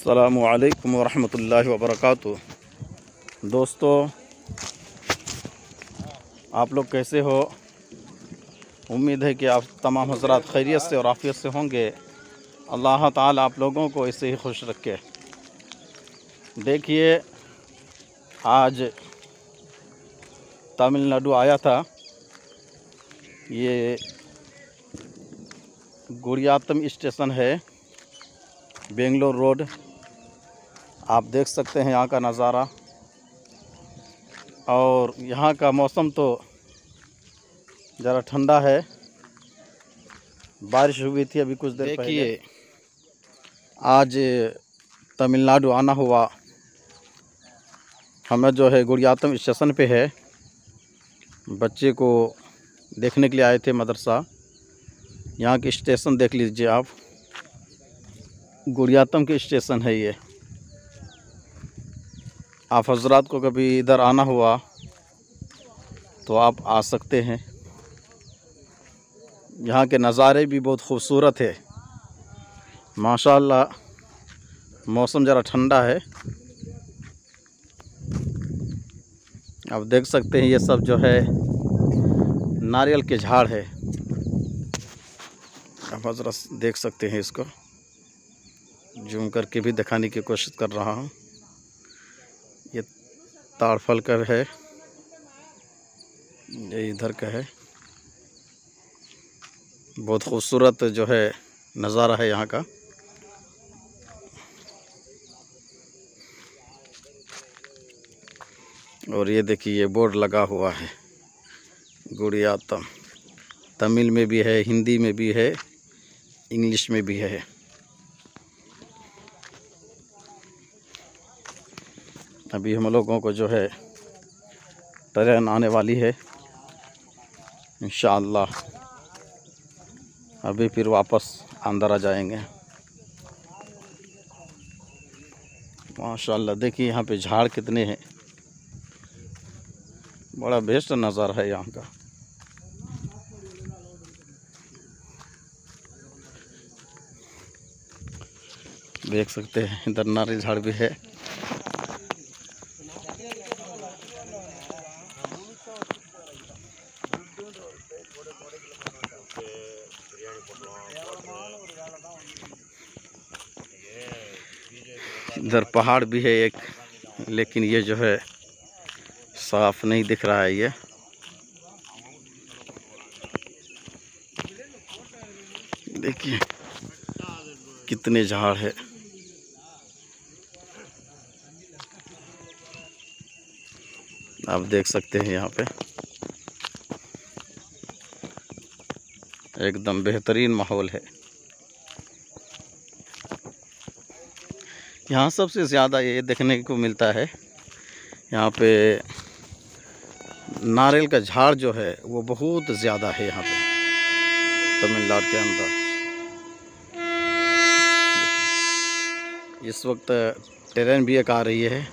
अस्सलामुअलैकुम वरहमतुल्लाहि वबरकातुहू। दोस्तों, आप लोग कैसे हो? उम्मीद है कि आप तमाम हज़रात खैरियत से और आफ़ियत से होंगे। अल्लाह ताला आप लोगों को ऐसे ही खुश रखे। देखिए, आज तमिलनाडु आया था। ये गुड़ियात्तम स्टेशन है, बेंगलोर रोड। आप देख सकते हैं यहाँ का नज़ारा। और यहाँ का मौसम तो ज़रा ठंडा है। बारिश हुई थी अभी कुछ देर पहले। देखिए, आज तमिलनाडु आना हुआ। हमें जो है गुड़ियात्तम स्टेशन पे है, बच्चे को देखने के लिए आए थे मदरसा। यहाँ के स्टेशन देख लीजिए आप, गुड़ियात्तम के स्टेशन है ये। आप हजरात को कभी इधर आना हुआ तो आप आ सकते हैं। यहाँ के नज़ारे भी बहुत खूबसूरत है माशाअल्लाह। मौसम ज़रा ठंडा है। आप देख सकते हैं ये सब जो है नारियल के झाड़ है। आप हजरत देख सकते हैं, इसको जूम करके भी दिखाने की कोशिश कर रहा हूँ। ये ताड़फल का है, ये इधर का है। बहुत खूबसूरत जो है नज़ारा है यहाँ का। और ये देखिए, ये बोर्ड लगा हुआ है गुड़ियात्तम। तमिल में भी है, हिंदी में भी है, इंग्लिश में भी है। अभी हम लोगों को जो है ट्रेन आने वाली है इंशाअल्लाह। अभी फिर वापस अंदर आ जाएंगे। माशाअल्लाह, देखिए यहाँ पे झाड़ कितने हैं। बड़ा बेस्ट नज़ारा है यहाँ का। देख सकते हैं इधर नारियल झाड़ भी है। इधर पहाड़ भी है एक, लेकिन ये जो है साफ नहीं दिख रहा है। ये देखिए कितने झाड़ है। आप देख सकते हैं यहाँ पे एकदम बेहतरीन माहौल है। यहाँ सबसे ज़्यादा ये देखने को मिलता है, यहाँ पे नारियल का झाड़ जो है वो बहुत ज़्यादा है यहाँ पे तमिलनाडु के अंदर। इस वक्त ट्रेन भी एक आ रही है,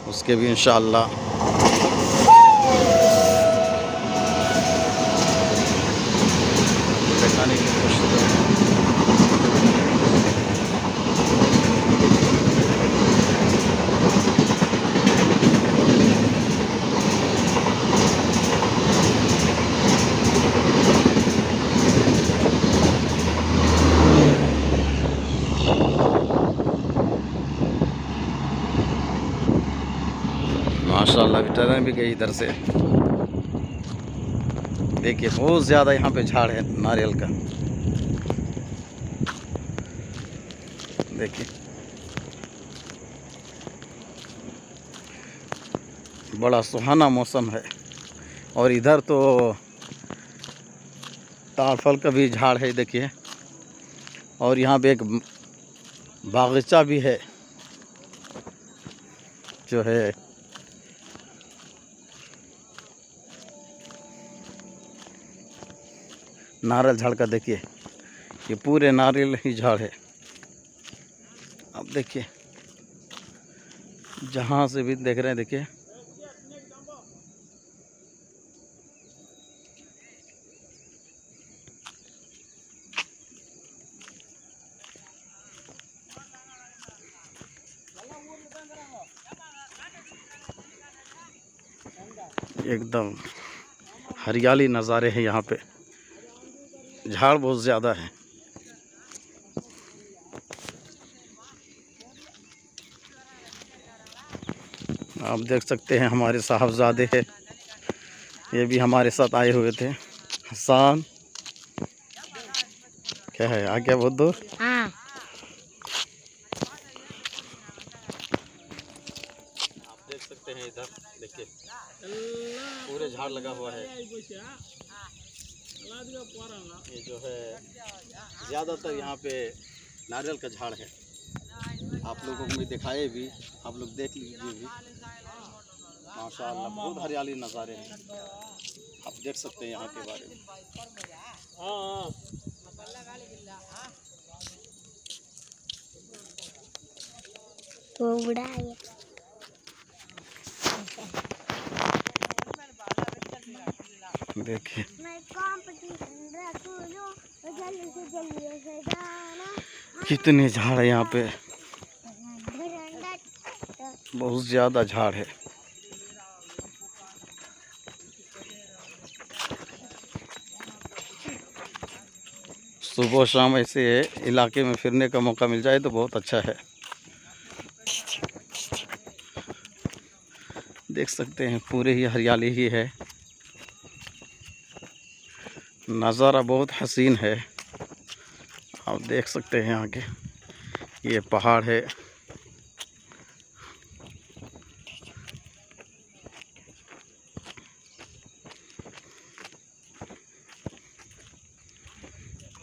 उसके भी इंशाअल्लाह दिखाने की कोशिश करेंगे। माशाअल्लाह, ट्रेन भी गई इधर से। देखिए बहुत ज़्यादा यहाँ पे झाड़ है नारियल का। देखिए बड़ा सुहाना मौसम है। और इधर तो ताड़फल का भी झाड़ है, देखिए। और यहाँ पे एक बागीचा भी है जो है नारियल झाड़ का। देखिए ये पूरे नारियल ही झाड़ है। अब देखिए जहाँ से भी देख रहे हैं, देखिए एकदम हरियाली नज़ारे हैं यहाँ पे, झाड़ बहुत ज़्यादा है। आप देख सकते हैं हमारे साहबजादे हैं, ये भी हमारे साथ आए हुए थे। हसन क्या है, आ गया बहुत दूर। हाँ। आप देख सकते हैं इधर देखिए पूरे झाड़ लगा हुआ है। ये जो है ज़्यादातर यहाँ पे नारियल का झाड़ है। आप लोगों को मैं दिखाए भी, आप लोग देख लीजिए भी। माशाअल्लाह बहुत हरियाली नज़ारे हैं, आप देख सकते हैं यहाँ के बारे में। तो बड़ा है। देखिए कितने झाड़ है यहाँ पे, बहुत ज़्यादा झाड़ है। सुबह शाम ऐसे इलाके में फिरने का मौका मिल जाए तो बहुत अच्छा है। देख सकते हैं पूरे ही हरियाली ही है, नज़ारा बहुत हसीन है। आप देख सकते हैं यहाँ के ये पहाड़ है,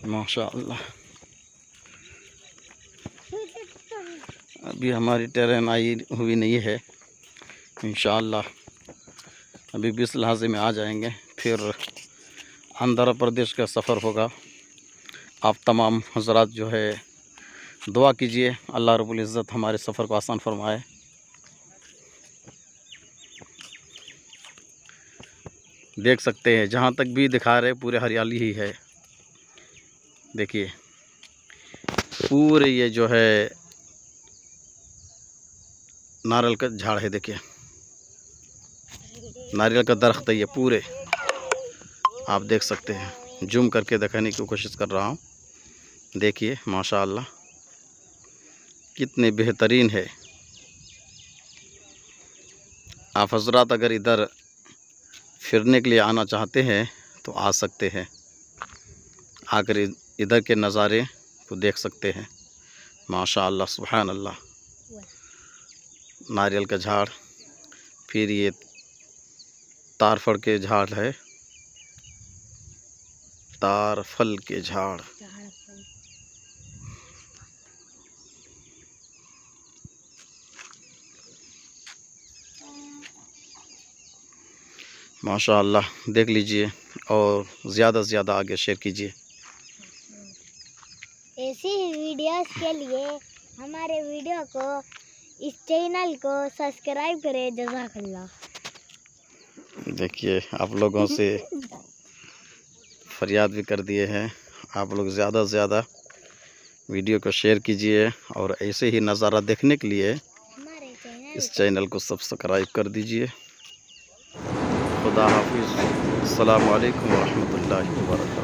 माशाअल्लाह। अभी हमारी ट्रेन आई हुई नहीं है, इंशाअल्लाह अभी 20 लहज़े में आ जाएंगे, फिर आंध्र प्रदेश का सफ़र होगा। आप तमाम हज़रात जो है दुआ कीजिए, अल्लाह रब्बुल इज़्ज़त हमारे सफ़र को आसान फरमाए। देख सकते हैं जहाँ तक भी दिखा रहे पूरे हरियाली ही है। देखिए पूरे ये जो है नारियल का झाड़ है, देखिए नारियल का दरख्त है ये पूरे, आप देख सकते हैं। जूम करके दिखाने की कोशिश कर रहा हूँ, देखिए माशाअल्लाह कितने बेहतरीन है। आप हज़रात अगर इधर फिरने के लिए आना चाहते हैं तो आ सकते हैं, आकर इधर के नज़ारे को देख सकते हैं। माशाअल्लाह सुभान अल्लाह, नारियल का झाड़, फिर ये तारफल के झाड़ है, तारफल के झाड़। माशाअल्लाह देख लीजिए और ज़्यादा से ज़्यादा आगे शेयर कीजिए। ऐसी वीडियोस के लिए हमारे वीडियो को, इस चैनल को सब्सक्राइब करें। जज़ाकल्लाह। देखिए आप लोगों से फरियाद भी कर दिए हैं, आप लोग ज़्यादा से ज़्यादा वीडियो को शेयर कीजिए और ऐसे ही नज़ारा देखने के लिए इस चैनल को सब्सक्राइब कर दीजिए। खुदा हाफिज़, अस्सलामु अलैकुम व रहमतुल्लाहि व बरकातहू।